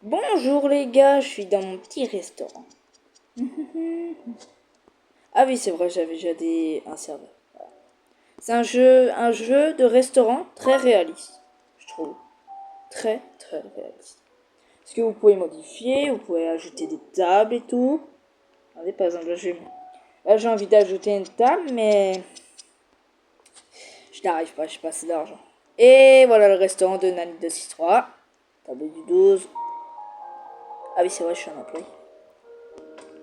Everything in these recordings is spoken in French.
Bonjour les gars, je suis dans mon petit restaurant. Ah oui, c'est vrai, j'avais déjà un serveur. C'est un jeu de restaurant très réaliste, je trouve. Très, très réaliste. Parce que vous pouvez modifier, vous pouvez ajouter des tables et tout. Regardez, par exemple, là, j'ai envie d'ajouter une table, mais je n'arrive pas, j'ai pas assez d'argent. Et voilà le restaurant de Nani 263. Table du 12. Ah oui, c'est vrai, je suis un employé.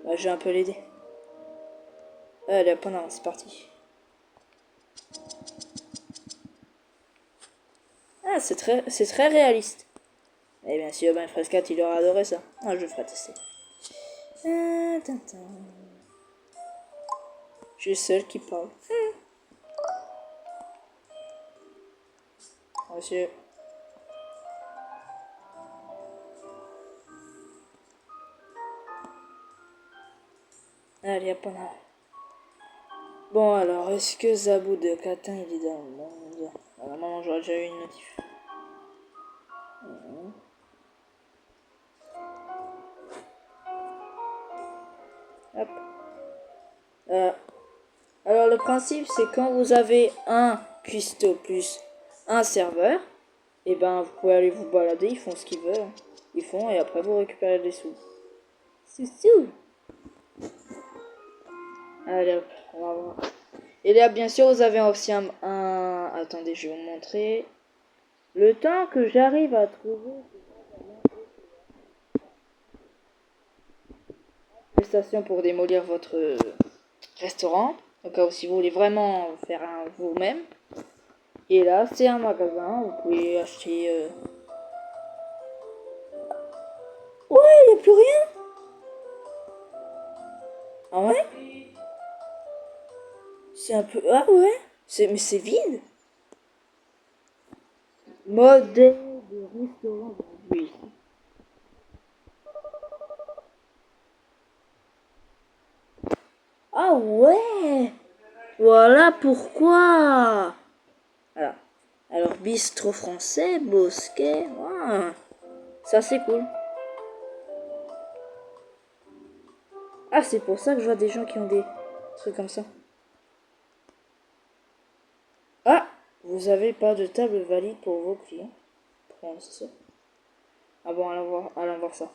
Là, je vais un peu l'aider. Allez, hop, c'est parti. Ah, c'est très réaliste. Et bien sûr, ben Frescat, il aura adoré ça. Ah, je le ferai tester. Je suis le seul qui parle. Monsieur. Allez, hop, Bon, alors, est-ce que Zabou de Catin, il est dans le monde? Normalement, j'aurais déjà eu une notif. Hop. Euh, alors, le principe, c'est quand vous avez un cuistot plus un serveur, et ben, vous pouvez aller vous balader, ils font ce qu'ils veulent. Ils font, et après, vous récupérez des sous. Sous. Allez, hop, on va voir. Et là, bien sûr, vous avez aussi Attendez, je vais vous montrer. Le temps que j'arrive à trouver une station pour démolir votre restaurant. Donc, si vous voulez vraiment faire un vous-même. Et là, c'est un magasin. Vous pouvez acheter. Ouais, il n'y a plus rien. Ah ouais? C'est un peu. Ah ouais? Mais c'est vide. Modèle de restaurant aujourd'hui. Ah ouais! Voilà pourquoi! Voilà. Alors, bistrot français, bosquet. Ah, ça, c'est cool. Ah, c'est pour ça que je vois des gens qui ont des trucs comme ça. Ah, vous avez pas de table valide pour vos clients. C'est ça. Ah bon, allons voir ça.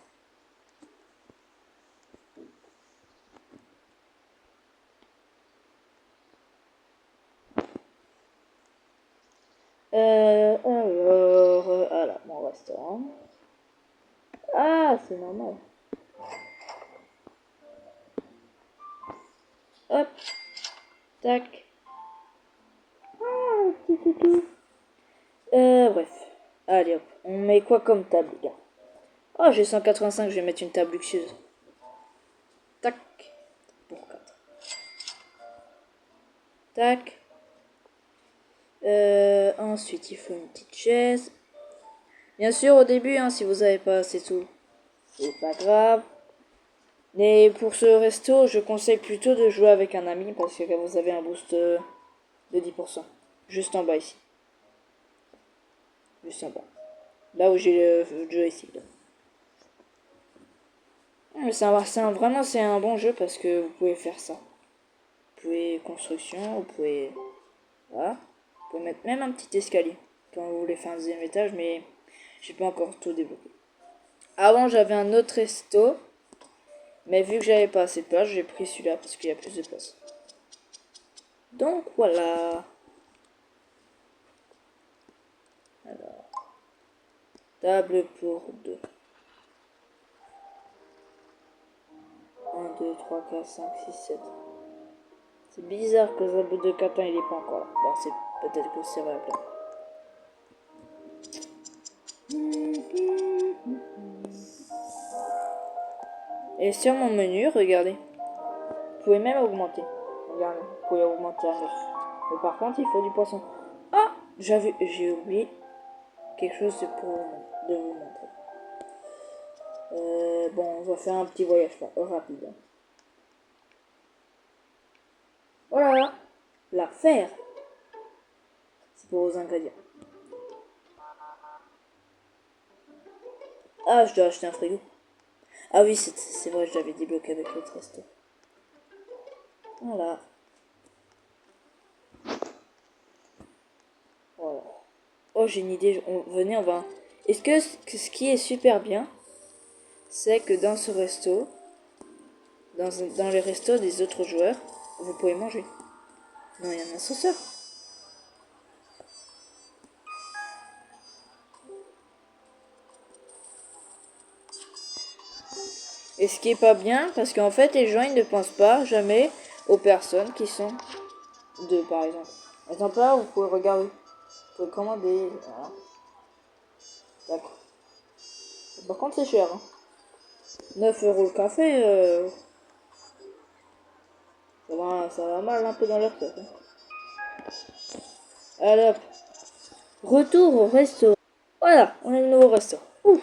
Alors, mon restaurant. Ah, c'est normal. Hop, tac. Ah, tout. Bref. Allez, hop. On met quoi comme table, les gars? Oh, j'ai 185, je vais mettre une table luxueuse. Tac. Pour 4. Tac. Ensuite, il faut une petite chaise. Bien sûr, au début, hein, si vous n'avez pas assez de sous, c'est pas grave. Mais pour ce resto, je conseille plutôt de jouer avec un ami parce que vous avez un boost de 10%. Juste en bas ici. Juste en bas. Là où j'ai le jeu ici. Vraiment, c'est un bon jeu parce que vous pouvez faire ça. Vous pouvez construction, vous pouvez. Voilà. Vous pouvez mettre même un petit escalier quand vous voulez faire un deuxième étage, mais j'ai pas encore tout développé. Avant, j'avais un autre resto, mais vu que j'avais pas assez de place, j'ai pris celui-là parce qu'il y a plus de place. Donc voilà. Alors, table pour deux. 1, 2, 3, 4, 5, 6, 7. C'est bizarre que Zabou de Catin il est pas encore là. Bon, c'est peut-être que c'est vrai. Et sur mon menu, regardez. Vous pouvez même augmenter. Regardez, vous pouvez augmenter à 9. Mais par contre, il faut du poisson. Ah, j'ai oublié quelque chose de vous montrer. Bon, on va faire un petit voyage rapide. Voilà, la fer. C'est pour vos ingrédients. Ah, je dois acheter un frigo. Ah oui, c'est vrai, je l'avais débloqué avec l'autre resto. Voilà. Voilà. Oh, j'ai une idée. Venez, on va... Est-ce que ce qui est super bien, c'est que dans ce resto, dans les restos des autres joueurs, vous pouvez manger. Non, il y a un ascenseur. Et ce qui est pas bien, parce qu'en fait, les gens, ils ne pensent pas jamais aux personnes qui sont deux, par exemple. Par exemple, là, vous pouvez regarder. Vous pouvez commander. Voilà. D'accord. Par contre, c'est cher. Hein. 9 € le café, ça va mal un peu dans leur tête. Hein. Allez hop. Retour au resto. Voilà, on est le nouveau resto. Ouf.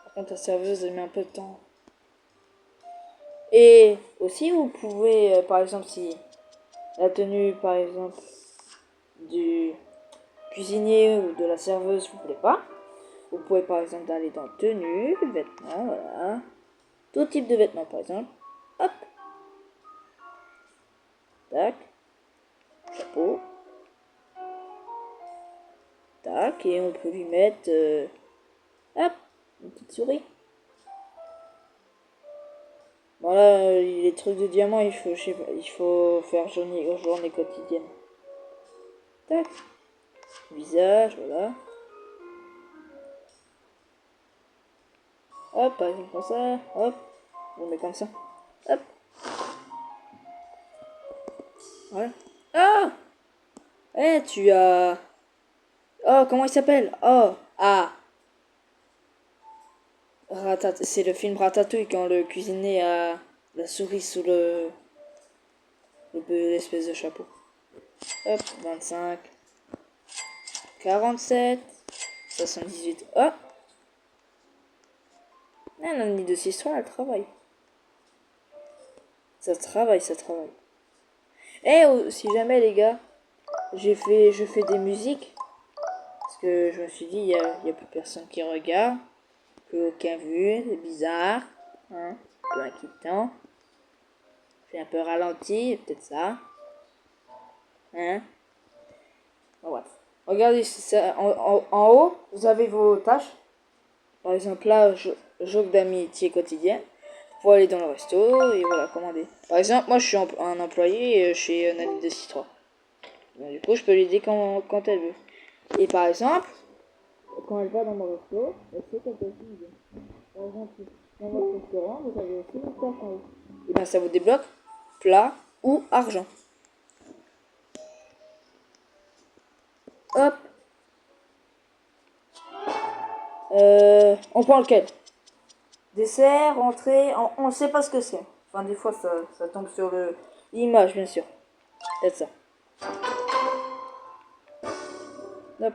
Par contre, la serveuse, elle met un peu de temps. Et aussi, vous pouvez, par exemple, si la tenue, par exemple, du cuisinier ou de la serveuse vous plaît pas, vous pouvez par exemple aller dans tenue, vêtements, voilà. Tout type de vêtements, par exemple. Hop. Tac. Chapeau. Tac. Et on peut lui mettre, hop, une petite souris. Voilà, les trucs de diamant, il faut, je sais pas, il faut faire journée quotidienne. Tac. Visage, voilà. Hop, par exemple comme ça. Hop. On met comme ça. Hop. Voilà. Ah. Eh, tu as... Oh, comment il s'appelle? Oh, ah. C'est le film Ratatouille quand le cuisinier a la souris sous l'espèce de chapeau. Hop, 25, 47, 78. Oh! Ah, la nuit de 6 elle travaille. Ça travaille, ça travaille. Eh, oh, si jamais les gars, je fais des musiques. Parce que je me suis dit, y a plus personne qui regarde. Plus aucun vu, c'est bizarre. Hein, un peu inquiétant. J'ai un peu ralenti, peut-être ça. Hein? Bon, bref. Regardez, ça, en haut, vous avez vos tâches. Par exemple, là, jeu d'amitié quotidienne. Pour aller dans le resto et voilà, commander. Par exemple, moi, je suis un employé chez Nanny de Citra. Donc, du coup, je peux l'aider quand elle veut. Et par exemple, quand elle va dans mon resto, elle sait qu'elle peut aussi m'aider. Par exemple, dans votre restaurant, vous avez aussi une tâche en haut. Et bien, ça vous débloque plat ou argent. Hop. On prend lequel? Dessert, entrée, on ne sait pas ce que c'est. Enfin, des fois, ça tombe sur l'image, bien sûr. Peut-être ça. Hop.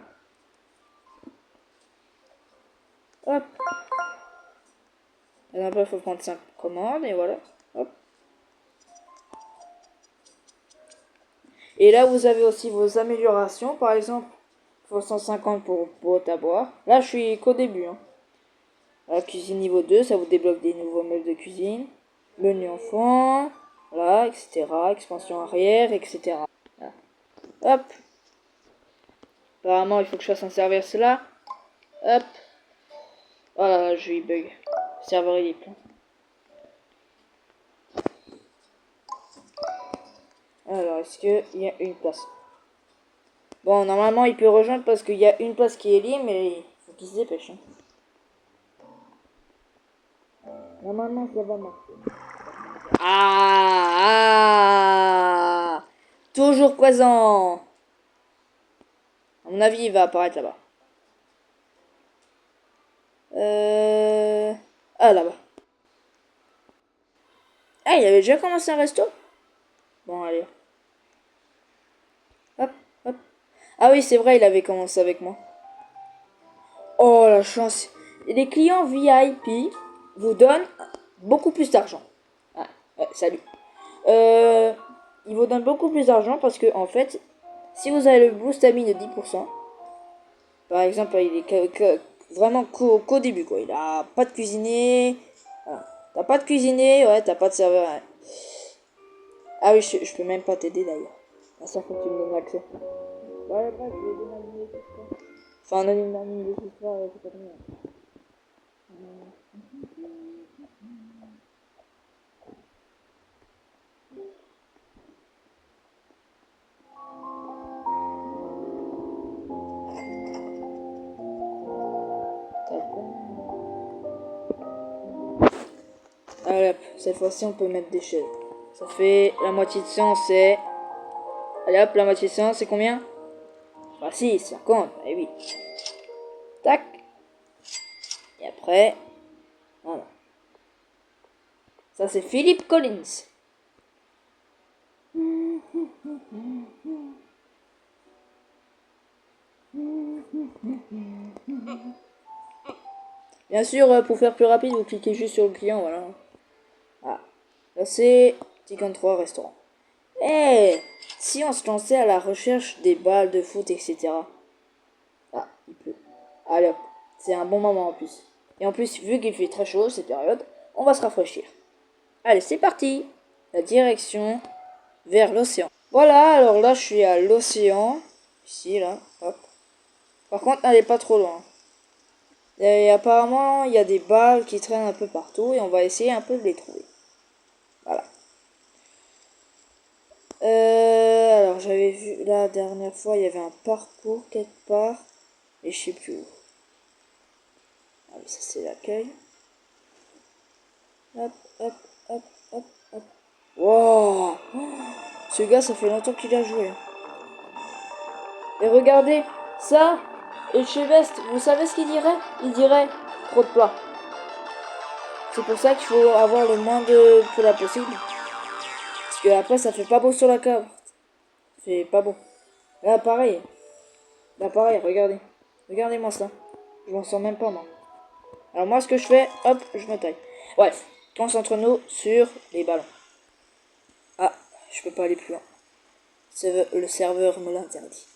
Hop. Et après, il faut prendre 5 commandes, et voilà. Hop. Et là, vous avez aussi vos améliorations. Par exemple, il faut 150 pour boîte à boire. Là, je suis qu'au début. Hein. La cuisine niveau 2, ça vous débloque des nouveaux meubles de cuisine. Menu enfant, voilà, etc. Expansion arrière, etc. Voilà. Hop. Apparemment, il faut que je fasse un serveur cela. Hop. Voilà, je lui bug. Le serveur il est plein. Alors, est-ce qu'il y a une place? Bon, normalement, il peut rejoindre parce qu'il y a une place qui est libre, mais il faut qu'il se dépêche. Hein. Normalement, ça va marcher. Ah, toujours présent. À mon avis, il va apparaître là-bas. Ah, là-bas. Ah, il avait déjà commencé un resto? Bon, allez. Hop, hop. Ah oui, c'est vrai, il avait commencé avec moi. Oh, la chance. Les clients VIP vous donnent beaucoup plus d'argent. Ah, ouais, salut. Euh, ils vous donnent beaucoup plus d'argent parce que, en fait, si vous avez le boost ami de 10%, Par exemple, il est vraiment qu'au début, quoi. Il a pas de cuisinier. Voilà. T'as pas de cuisinier, ouais, t'as pas de serveur. Ouais. Ah oui, je peux même pas t'aider d'ailleurs. À chaque fois que tu me donnes l'accès. Ouais, bref, je vais donner tout ça. Enfin, un anime de tout ça, c'est pas bien. Allez hop, cette fois-ci on peut mettre des chaises. Ça fait la moitié de séance, c'est... Allez hop, la moitié de séance, c'est combien? Bah si, 50, et oui. Tac. Et après... Voilà. Ça c'est Philip Collins. Bien sûr, pour faire plus rapide, vous cliquez juste sur le client, voilà. Ah, là c'est 53 restaurants. Eh, si on se lançait à la recherche des balles de foot, etc. Ah, il pleut. Allez hop, c'est un bon moment en plus. Et en plus, vu qu'il fait très chaud cette période, on va se rafraîchir. Allez, c'est parti. La direction vers l'océan. Voilà, alors là, je suis à l'océan. Ici, là, hop. Par contre, n'allez pas trop loin. Et apparemment, il y a des balles qui traînent un peu partout et on va essayer un peu de les trouver. Voilà. Alors, j'avais vu la dernière fois, il y avait un parcours quelque part. Et je sais plus où. Ah oui, ça c'est l'accueil. Hop, hop, hop, hop, hop. Wow! Ce gars, ça fait longtemps qu'il a joué. Et regardez, ça, et chez Vest, vous savez ce qu'il dirait? Il dirait trop de plats. C'est pour ça qu'il faut avoir le moins de plats possible. Parce que après, ça fait pas beau sur la cave. C'est pas beau. Là, pareil. Là, pareil, regardez. Regardez-moi ça. Je m'en sors même pas, moi. Alors, moi, ce que je fais, hop, je me taille. Bref, concentre-nous sur les ballons. Ah, je peux pas aller plus loin. Le serveur me l'interdit.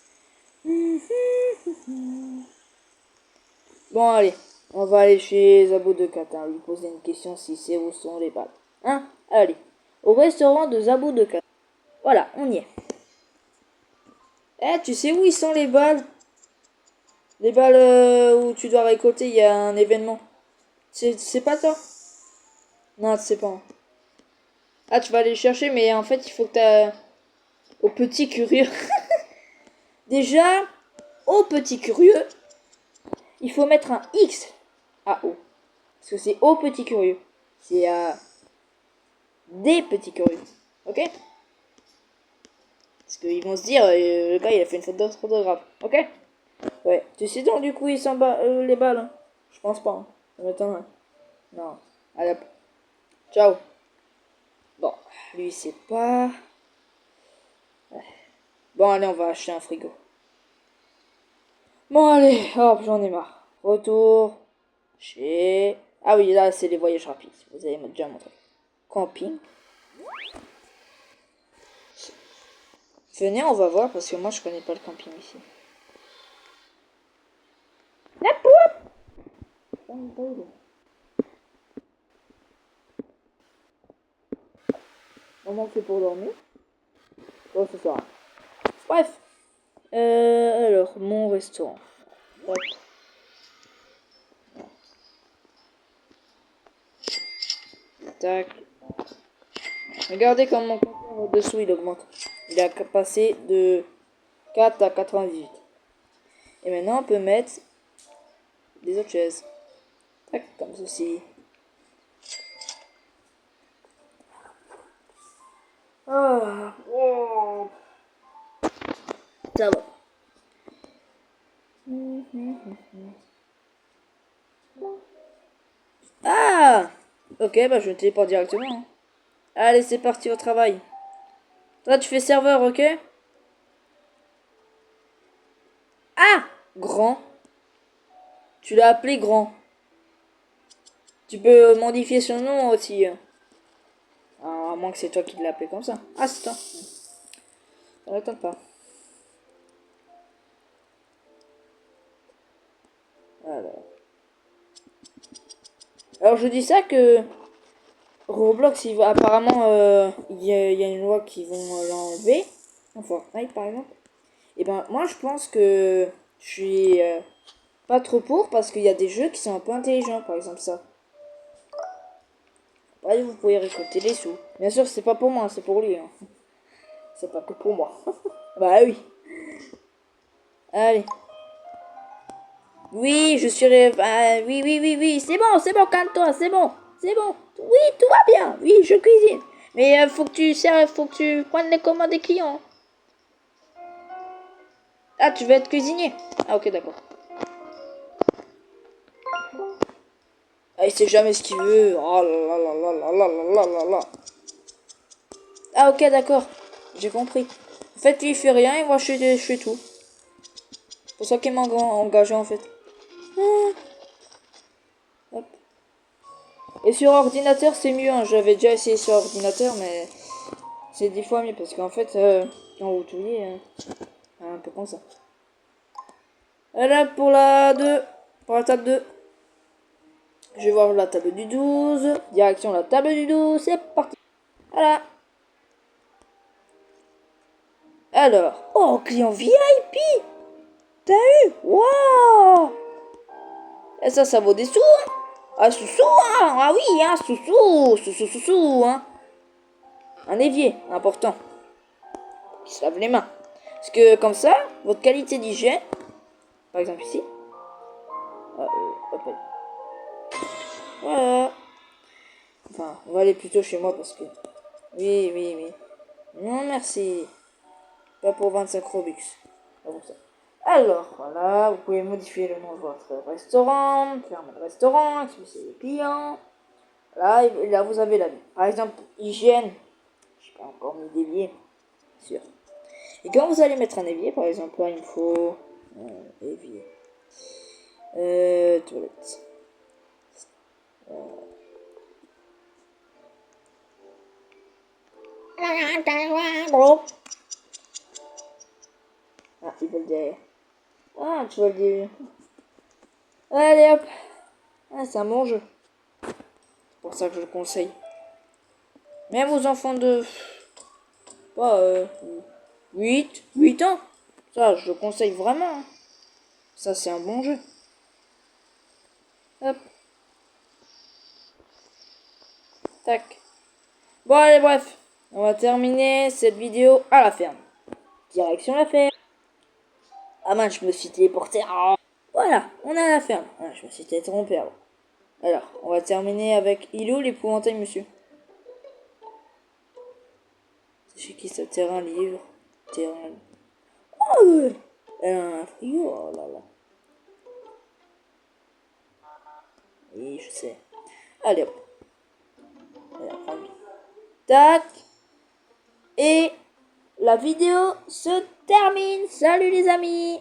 Bon, allez. On va aller chez Zabo de Kata. Lui poser une question si c'est où sont les balles. Hein? Allez. Au restaurant de Zabo de Kata. Voilà, on y est. Eh, tu sais où ils sont les balles? Les balles où tu dois récolter, il y a un événement. C'est pas toi? Non, tu sais pas. Ah, tu vas aller chercher, mais en fait, il faut que t'as... Au petit curieux. Déjà, au petit curieux, il faut mettre un X à O. Parce que c'est au petit curieux. C'est à des petits curieux. Ok? Parce qu'ils vont se dire, le gars, il a fait une faute d'orthographe. Ok? Ouais. Tu sais donc, du coup, ils s'en les balles. Hein. Je pense pas. Hein. Ça m'étonnerait. Non. Allez, hop. Ciao. Bon, lui, c'est pas... Bon, allez, on va acheter un frigo. Bon, allez, hop, j'en ai marre. Retour chez... Ah oui, là, c'est les voyages rapides. Vous avez déjà montré. Camping. Venez, on va voir, parce que moi, je connais pas le camping ici. La poupe! Comment on fait pour dormir? Oh, ce soir. Bref. Alors, mon restaurant. Hop. Tac. Regardez comme mon compteur dessous il augmente. Il a passé de 4 à 98. Et maintenant on peut mettre des autres chaises. Tac, comme ceci. Ah, oh. Ça va. Ah! Ok, bah je me téléporte directement. Hein. Allez, c'est parti au travail. Toi, tu fais serveur, ok? Ah! Grand. Tu l'as appelé grand. Tu peux modifier son nom aussi. Ah, à moins que c'est toi qui l'as appelé comme ça. Ah, c'est toi. Ça m'étonne pas. Alors. Alors je dis ça que Roblox, il va apparemment, il y a une loi qui vont l'enlever. En Fortnite par exemple. Et ben moi je pense que je suis pas trop pour parce qu'il y a des jeux qui sont un peu intelligents, par exemple ça. Après vous pouvez récolter les sous. Bien sûr c'est pas pour moi, c'est pour lui. Hein. C'est pas que pour moi. Bah oui. Allez. Oui, je suis... oui, oui, oui, oui. C'est bon, calme-toi, c'est bon. C'est bon. Oui, tout va bien. Oui, je cuisine. Mais faut que tu sers, faut que tu prennes les commandes des clients. Ah, tu veux être cuisinier? Ah, ok, d'accord. Ah, il sait jamais ce qu'il veut. Oh là là là là là là là là là. Ah, ok, d'accord. J'ai compris. En fait, lui, il fait rien et moi, je fais tout. C'est pour ça qu'il m'a engagé, en fait. Ah. Hop. Et sur ordinateur, c'est mieux. Hein. J'avais déjà essayé sur ordinateur, mais c'est 10 fois mieux parce qu'en fait, quand vous touillez, un peu comme ça. Voilà pour la 2. Pour la table 2. Je vais voir la table du 12. Direction la table du 12. C'est parti. Voilà. Alors. Oh, client VIP. T'as eu? Waouh. Et ça vaut des sous. Hein. Ah, sous-sous. Hein. Ah oui, hein, sous-sous. Sous-sous, hein. Un évier, important. Qui se lave les mains. Parce que comme ça, votre qualité d'hygiène, par exemple ici. Ah, hop, hop. Voilà. Enfin, on va aller plutôt chez moi parce que... Oui, oui, oui. Non, merci. Pas pour 25 Robux. Pas pour ça. Alors, voilà, vous pouvez modifier le nom de votre restaurant, fermer le restaurant, expulser les clients. Là, et là, vous avez la vie. Par exemple, hygiène. Je sais pas encore mis d'évier. Sûr. Et quand vous allez mettre un évier, par exemple, là, il me faut... évier. Toilette. Ah, ils veulent derrière. Ah, tu vois le dire. Allez hop. Ah, c'est un bon jeu. C'est pour ça que je le conseille. Même aux enfants de... Pas 8 ans. Ça, je le conseille vraiment. Hein. Ça, c'est un bon jeu. Hop. Tac. Bon, allez, bref. On va terminer cette vidéo à la ferme. Direction la ferme. Ah mince, je me suis téléporté. Oh. Voilà, on est à la ferme. Ah, je me suis trompé avant. Alors, on va terminer avec Ilo, l'épouvantail monsieur. C'est chez qui ça? Terrain livre. Terrain... Oh ouais. Elle a un frigo, oh là là. Oui, je sais. Allez hop. Tac. Et la vidéo se termine. Salut les amis.